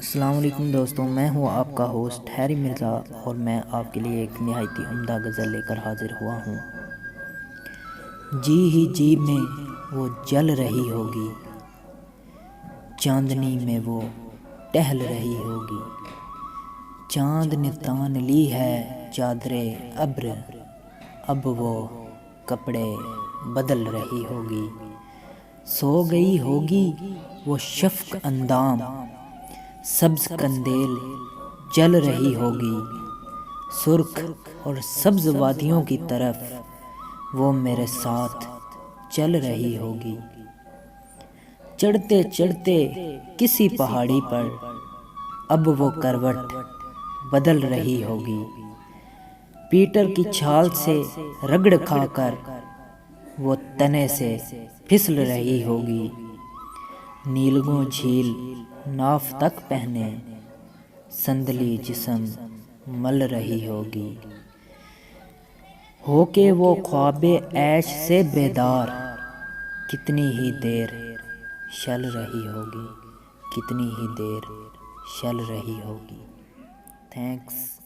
السلام علیکم دوستوں، میں ہوں آپ کا ہوسٹ ہیری مرزا اور میں آپ کے لیے ایک نہایت عمدہ غزل لے کر حاضر ہوا ہوں۔ جی ہی جی میں وہ جل رہی ہوگی، چاندنی میں وہ ٹہل رہی ہوگی، چاند نے تان لی ہے چادر ابر، اب وہ کپڑے بدل رہی ہوگی، سو گئی ہوگی وہ شفق اندام، سبز قندیل جل رہی ہوگی، سرخ اور سبز وادیوں کی طرف وہ میرے ساتھ چل رہی ہوگی، چڑھتے چڑھتے کسی پہاڑی پر اب وہ کروٹ بدل رہی ہوگی، پیٹر کی چھال سے رگڑ کھا کر وہ تنے سے پھسل رہی ہوگی، نیلگوں جھیل ناف تک پہنے سندلی جسم مل رہی ہوگی، ہو کے وہ خواب عیش سے بیدار کتنی ہی دیر شل رہی ہوگی، کتنی ہی دیر شل رہی ہوگی۔ تھینکس۔